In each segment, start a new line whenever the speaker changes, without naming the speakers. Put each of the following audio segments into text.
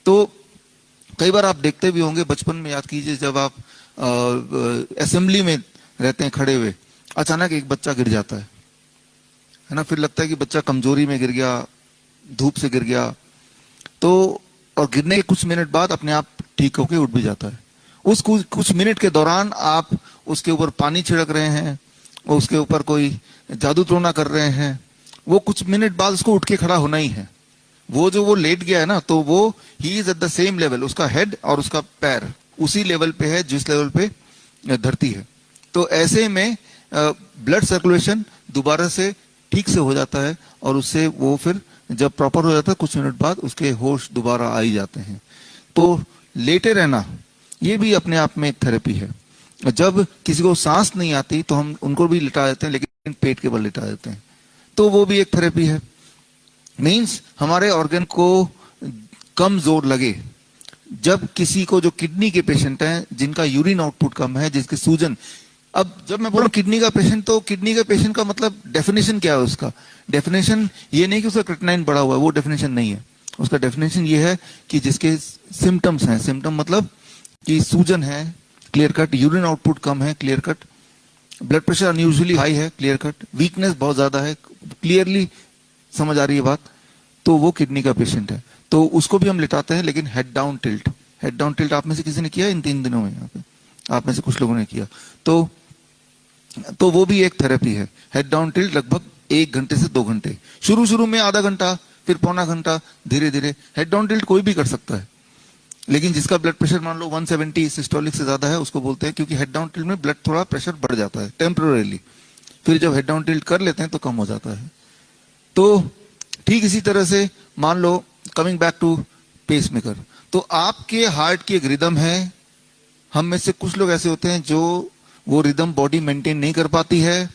तो कई बार आप देखते भी होंगे, बचपन में याद कीजिए, जब आप असेंबली में रहते हैं खड़े हुए, अचानक एक बच्चा गिर जाता है ना, फिर लगता है कि बच्चा कमजोरी में गिर गया, धूप से गिर गया, तो और गिरने के कुछ मिनट बाद अपने आप ठीक होके उठ भी जाता है। उस कुछ मिनट के दौरान आप उसके ऊपर पानी छिड़क रहे हैं, उसके ऊपर कोई जादू टोना कर रहे हैं, वो कुछ मिनट बाद उसको उठ के खड़ा होना ही है। वो लेट गया है ना, तो वो he is at the same level, उसका हेड और उसका पैर उसी लेवल पे है जिस लेवल पे धरती है। तो ऐसे में ब्लड सर्कुलेशन दोबारा से ठीक से हो जाता है, और उससे वो फिर जब प्रॉपर हो जाता है कुछ मिनट बाद उसके होश दोबारा आ ही जाते हैं। तो लेटे रहना ये भी अपने आप में एक थेरेपी है। जब किसी को सांस नहीं आती तो हम उनको भी लिटा देते हैं, लेकिन पेट के बल लिटा देते हैं, तो वो भी एक थेरेपी है। मीन्स हमारे ऑर्गन को कम जोर लगे। जब किसी को, जो किडनी के पेशेंट हैं जिनका यूरिन आउटपुट कम है, जिसके सूजन, अब जब मैं बोलूं किडनी का पेशेंट, तो किडनी का पेशेंट का मतलब डेफिनेशन क्या है? उसका डेफिनेशन ये नहीं कि उसका क्रिएटिनिन बढ़ा हुआ है, वो डेफिनेशन नहीं है। उसका डेफिनेशन ये है कि जिसके सिम्टम्स हैं, सिम्टम मतलब कि सूजन है क्लियर कट, यूरिन आउटपुट कम है clear cut, blood pressure unusually high है क्लियर कट, वीकनेस बहुत ज्यादा है क्लियरली समझ आ रही है बात, तो वो किडनी का पेशेंट है। तो उसको भी हम लिटाते हैं, लेकिन head down tilt. Head down tilt आप में से किसी ने किया इन 3 दिनों में? यहाँ पे आप में से कुछ लोगों ने किया, तो वो भी एक थेरेपी है। हेड डाउन टिल्ट लगभग 1 घंटे से 2 घंटे, शुरू में आधा घंटा, फिर पौना घंटा, धीरे धीरे। हेड डाउन टिल्ट कोई भी कर सकता है, लेकिन जिसका ब्लड प्रेशर मान लो 170 सिस्टोलिक से ज्यादा है, उसको बोलते हैं, क्योंकि हेड डाउन टिल्ट में ब्लड थोड़ा प्रेशर बढ़ जाता है टेम्पररीली, फिर जब हेड डाउन टिल्ट कर लेते हैं तो कम हो जाता है। तो ठीक इसी तरह से मान लो, coming back to pacemaker, तो आपके हार्ट की एक रिदम है। हम में से कुछ लोग ऐसे होते हैं जो वो रिदम बॉडी मेंटेन नहीं कर पाती है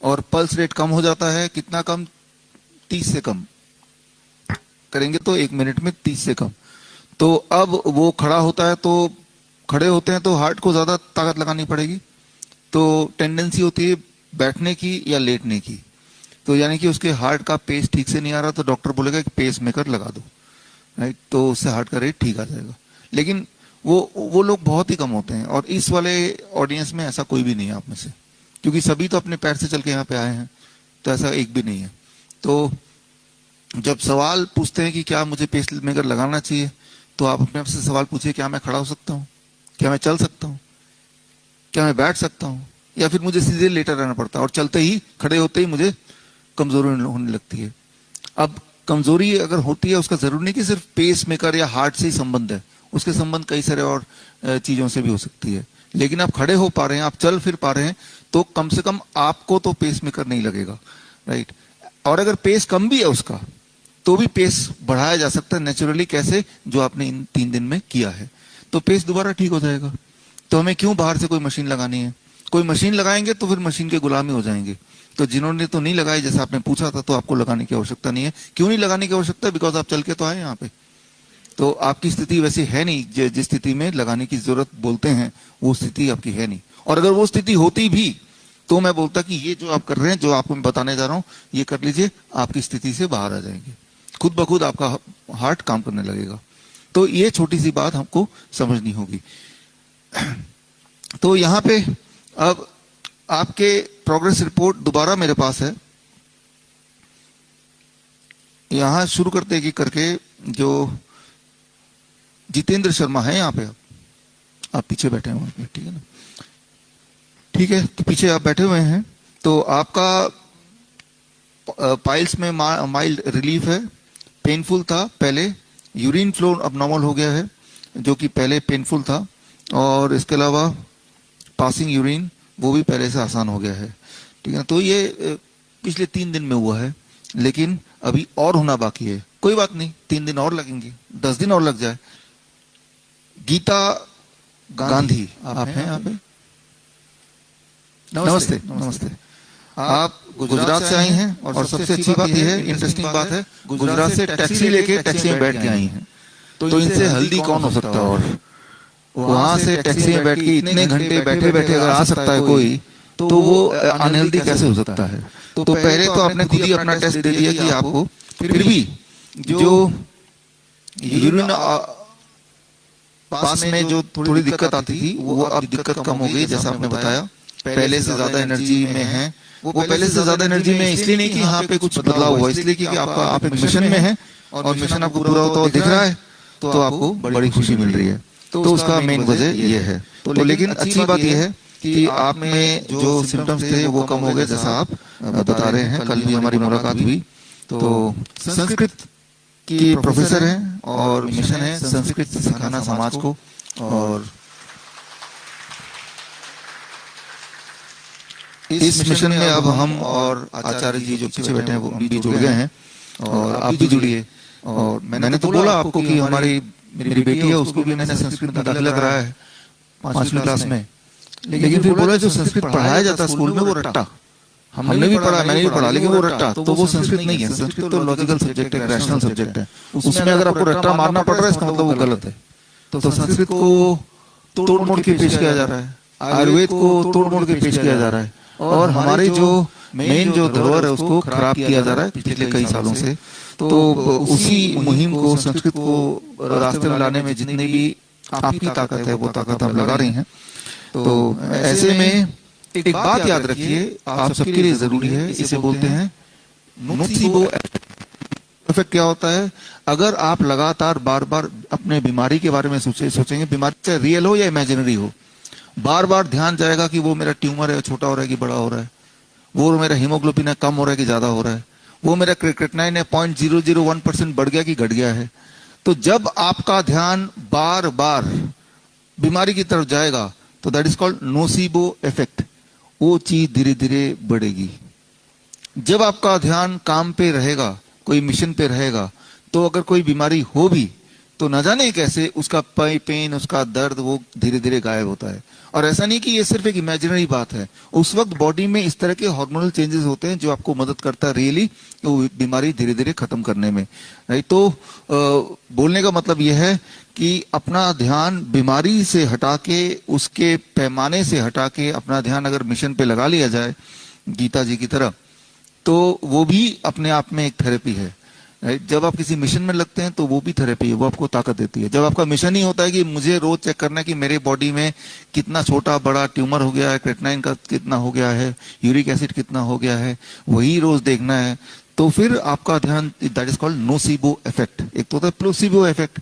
और पल्स रेट कम हो जाता है। कितना कम? 30 से कम करेंगे तो 1 मिनट में 30 से कम। तो अब वो खड़ा होता है, तो खड़े होते हैं तो हार्ट को ज्यादा ताकत लगानी पड़ेगी, तो टेंडेंसी होती है बैठने की या लेटने की। तो यानी कि उसके हार्ट का पेस ठीक से नहीं आ रहा, तो डॉक्टर बोलेगा कि पेस मेकर लगा दो, राइट, तो उससे हार्ट का रेट ठीक आ जाएगा। लेकिन वो लोग बहुत ही कम होते हैं, और इस वाले ऑडियंस में ऐसा कोई भी नहीं है आप में से, क्योंकि सभी तो अपने पैर से चल के यहाँ पे आए हैं, तो ऐसा एक भी नहीं है। तो जब सवाल पूछते हैं कि क्या मुझे पेस मेकर लगाना चाहिए, तो आप अपने आप से सवाल पूछिए, क्या मैं खड़ा हो सकता हूँ, क्या मैं चल सकता हूँ, क्या मैं बैठ सकता हूँ, या फिर मुझे सीधे लेटा रहना पड़ता है, और चलते ही खड़े होते ही मुझे कमजोरी होने लगती है। अब कमजोरी अगर होती है, उसका जरूरी नहीं कि सिर्फ पेस मेकर या हार्ट से ही संबंध है, उसके संबंध कई सारे और चीजों से भी हो सकती है। लेकिन आप खड़े हो पा रहे हैं, आप चल फिर पा रहे हैं, तो कम से कम आपको तो पेस मेकर नहीं लगेगा, राइट। और अगर पेस कम भी है उसका, तो भी पेस बढ़ाया जा सकता है नेचुरली। कैसे? जो आपने इन 3 दिन में किया है, तो पेस दोबारा ठीक हो जाएगा। तो हमें क्यों बाहर से कोई मशीन लगानी है? कोई मशीन लगाएंगे तो फिर मशीन के गुलामी हो जाएंगे। तो जिन्होंने तो नहीं लगाई, जैसा आपने पूछा था, तो आपको लगाने की आवश्यकता नहीं है। क्यों नहीं लगाने की आवश्यकता? बिकॉज आप चल के तो आए यहाँ पे, तो आपकी स्थिति वैसी है नहीं जिस स्थिति में लगाने की जरूरत बोलते हैं, वो स्थिति आपकी है नहीं। और अगर वो स्थिति होती भी, तो मैं बोलता कि ये जो आप कर रहे हैं, जो आपको मैं बताने जा रहा हूं, ये कर लीजिए, आपकी स्थिति से बाहर आ जाएंगे, खुद ब खुद आपका हार्ट काम करने लगेगा। तो ये छोटी सी बात हमको समझनी होगी। तो यहाँ पे अब आपके प्रोग्रेस रिपोर्ट दोबारा मेरे पास है। यहां शुरू करते कि करके, जो जितेंद्र शर्मा है यहाँ पे, आप पीछे बैठे हैं वहां पे, ठीक है ना? ठीक है, तो पीछे आप बैठे हुए हैं। तो आपका पाइल्स में माइल्ड रिलीफ है। पेनफुल था पहले, यूरिन फ्लो अब नॉर्मल हो गया है, जो कि पहले पेनफुल था। और इसके अलावा पासिंग यूरिन, वो भी पहले से आसान हो गया है, ठीक है। तो ये पिछले 3 दिन में हुआ है, लेकिन अभी और होना बाकी है। कोई बात नहीं, 3 दिन और लगेंगे, 10 दिन और लग जाए। गीता गांधी, आप हैं यहाँ पे? नमस्ते, नमस्ते। आप गुजरात से आई हैं, और सबसे अच्छी बात यह है, इंटरेस्टिंग बात है, गुजरात से टैक्सी लेके टैक्सी में बैठ के आई हैं। तो इनसे हेल्दी कौन हो सकता है? और वहां से टैक्सी में बैठ के इतने घंटे बैठे बैठे अगर आ सकता है कोई, तो वो अनहेल्दी कैसे हो सकता है? तो पहले तो आपने खुद ही अपना टेस्ट दे दिया कि आपको फिर भी जो यूरिन पास में जो थोड़ी दिक्कत आती थी वो अब दिक्कत कम हो गई, जैसा आपने बताया। पहले से ज्यादा एनर्जी में है, वो पहले से ज्यादा एनर्जी में इसलिए नहीं कि यहाँ पे कुछ बदलाव हुआ, इसलिए कि आप एक मिशन में है और मिशन आपको पूरा होता हुआ दिख रहा है, तो आपको बड़ी खुशी मिल रही है। तो उसका मेन वजह ये है। तो लेकिन अच्छी बात यह है कि आप में जो सिम्टम्स थे वो कम हो गए, जैसा आप बता रहे हैं। कल भी हमारी मुलाकात हुई। तो संस्कृत की प्रोफेसर हैं और मिशन है संस्कृत सिखाना समाज को। और इस मिशन में अब हम और आचार्य जी जो पीछे बैठे हैं वो हम भी जुड़ गए हैं, और आप भी जुड़िए। और मैंने तो बोला आपको कि हमारी मेरी बेटी है, उसको भी मैंने संस्कृत में दाखिला कराया है 5वीं क्लास में। लेकिन फिर बोला जो संस्कृत पढ़ाया जाता है स्कूल में वो रट्टा, हमने भी पढ़ा, मैंने भी पढ़ा, लेकिन वो रट्टा तो वो संस्कृत नहीं है। संस्कृत तो लॉजिकल सब्जेक्ट है, रैशनल सब्जेक्ट है। उसमें अगर आपको रट्टा मारना पड़ रहा है इसका मतलब वो गलत है। तो संस्कृत को तोड़ मोड़ के पेश किया जा रहा है, आयुर्वेद को तोड़ मोड़ के पेश किया जा रहा है, और हमारे जो मेन जो धरोहर है उसको खराब किया जा रहा है पिछले कई सालों से। तो उसी मुहिम को, संस्कृत को रास्ते में लाने में जितनी भी आपकी ताकत है वो ताकत आप लगा रही हैं। तो ऐसे में एक बात याद रखिए, आप सबके लिए जरूरी है, इसे बोलते हैं नोसिबो इफेक्ट। क्या होता है? अगर आप लगातार बार बार अपने बीमारी के बारे में सोचेंगे, बीमारी चाहे रियल हो या इमेजिनरी हो, बार बार ध्यान जाएगा कि वो मेरा ट्यूमर है, छोटा हो रहा है कि बड़ा हो रहा है, वो मेरा हीमोग्लोबिन है कम हो रहा है कि ज्यादा हो रहा है, वो मेरा क्रिएटिनिन है 0.001% बढ़ गया कि घट गया है। तो जब आपका ध्यान बार बार बीमारी की तरफ जाएगा तो that is called nocebo effect. वो चीज धीरे धीरे बढ़ेगी। जब आपका ध्यान काम पे रहेगा, कोई मिशन पे रहेगा, तो अगर कोई बीमारी हो भी तो न जाने कैसे उसका पेन, उसका दर्द वो धीरे धीरे गायब होता है। और ऐसा नहीं कि ये सिर्फ एक इमेजिनरी बात है, उस वक्त बॉडी में इस तरह के हार्मोनल चेंजेस होते हैं जो आपको मदद करता है रियली वो बीमारी धीरे धीरे खत्म करने में। राइट? तो बोलने का मतलब यह है कि अपना ध्यान बीमारी से हटा के, उसके पैमाने से हटा के अपना ध्यान अगर मिशन पे लगा लिया जाए गीता जी की तरह, तो वो भी अपने आप में एक थेरेपी है। राइट? जब आप किसी मिशन में लगते हैं तो वो भी थेरेपी है, वो आपको ताकत देती है। जब आपका मिशन ही होता है कि मुझे रोज चेक करना है कि मेरे बॉडी में कितना छोटा बड़ा ट्यूमर हो गया है, क्रेटिनाइन का कितना हो गया है, यूरिक एसिड कितना हो गया है, वही रोज देखना है, तो फिर आपका ध्यान, that is called nocebo effect. एक तो होता है प्लेसिबो इफेक्ट,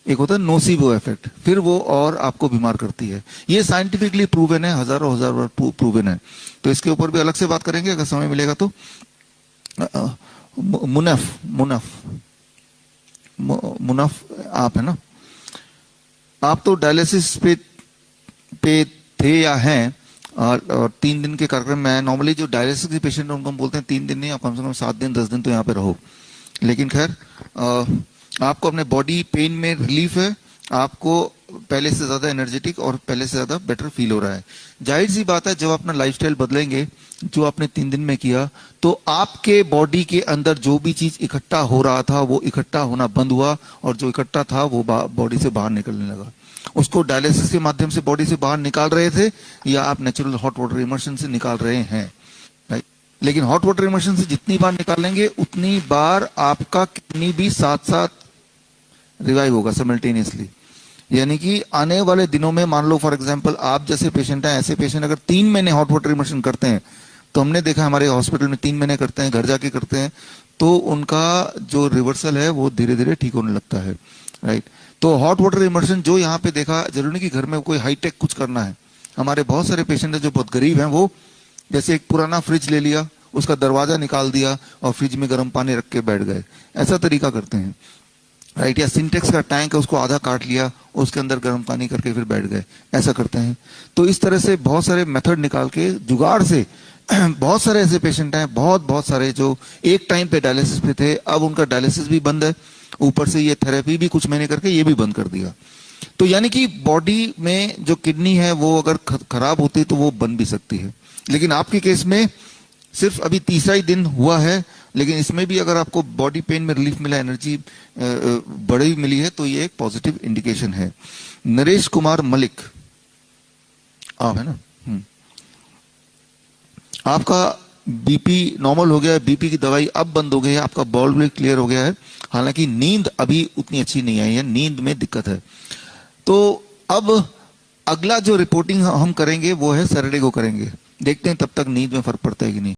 एक होता है नोसिबो इफेक्ट, फिर वो और आपको बीमार करती है। ये साइंटिफिकली प्रूवन है, हजारों बार प्रूवन है। तो इसके ऊपर भी अलग से बात करेंगे अगर समय मिलेगा तो। मुनफ आप है ना, आप तो डायलिसिस पे थे या हैं, और 3 दिन के कार्यक्रम में नॉर्मली जो डायलिसिस के पेशेंट है उनको हम बोलते हैं 3 दिन नहीं, आप कम से कम 7 दिन 10 दिन तो यहाँ पे रहो। लेकिन खैर आपको अपने बॉडी पेन में रिलीफ है, आपको पहले से ज्यादा एनर्जेटिक और पहले से ज्यादा बेटर फील हो रहा है। जाहिर सी बात है जब अपना लाइफस्टाइल बदलेंगे, जो आपने 3 दिन में किया, तो आपके बॉडी के अंदर जो भी चीज इकट्ठा हो रहा था वो इकट्ठा होना बंद हुआ, और जो इकट्ठा था वो बॉडी से बाहर निकलने लगा। उसको डायलिसिस के माध्यम से बॉडी से बाहर निकाल रहे थे, या आप नेचुरल हॉट वाटर इमर्शन से निकाल रहे हैं। लेकिन हॉट वाटर इमर्शन से जितनी बार निकालेंगे उतनी बार आपका किडनी भी साथ साथ रिवाइव होगा सिमल्टेनियसली। यानी कि आने वाले दिनों में मान लो फॉर एग्जांपल आप जैसे पेशेंट हैं, ऐसे पेशेंट अगर 3 महीने हॉट वाटर इमर्शन करते हैं, तो हमने देखा हमारे हॉस्पिटल में 3 महीने करते हैं, घर जाके करते हैं, तो उनका जो रिवर्सल है वो धीरे धीरे ठीक होने लगता है। राइट? तो हॉट वाटर इमर्शन जो यहाँ पे देखा, जरूरी नहीं कि घर में कोई हाईटेक कुछ करना है। हमारे बहुत सारे पेशेंट है जो बहुत गरीब हैं, वो जैसे एक पुराना फ्रिज ले लिया, उसका दरवाजा निकाल दिया और फ्रिज में गर्म पानी रख के बैठ गए, ऐसा तरीका करते हैं। राइट? या सिंटेक्स का टैंक है उसको आधा काट लिया, उसके अंदर गर्म पानी करके फिर बैठ गए, ऐसा करते हैं। तो इस तरह से बहुत सारे मेथड निकाल के जुगाड़ से बहुत सारे ऐसे पेशेंट हैं, बहुत सारे जो एक टाइम पे डायलिसिस पे थे, अब उनका डायलिसिस भी बंद है, ऊपर से ये थेरेपी भी कुछ महीने करके ये भी बंद कर दिया। तो यानी कि बॉडी में जो किडनी है वो अगर खराब होती तो वो बन भी सकती है। लेकिन आपके केस में सिर्फ अभी 3रा ही दिन हुआ है, लेकिन इसमें भी अगर आपको बॉडी पेन में रिलीफ मिला, एनर्जी बड़ी मिली है, तो ये एक पॉजिटिव इंडिकेशन है। नरेश कुमार मलिक आप है ना, आपका बीपी नॉर्मल हो गया है, बीपी की दवाई अब बंद हो गई है, आपका बॉल भी क्लियर हो गया है, हालांकि नींद अभी उतनी अच्छी नहीं आई है, नींद में दिक्कत है। तो अब अगला जो रिपोर्टिंग हम करेंगे वो है सैटरडे को करेंगे, देखते हैं तब तक नींद में फर्क पड़ता है कि नहीं।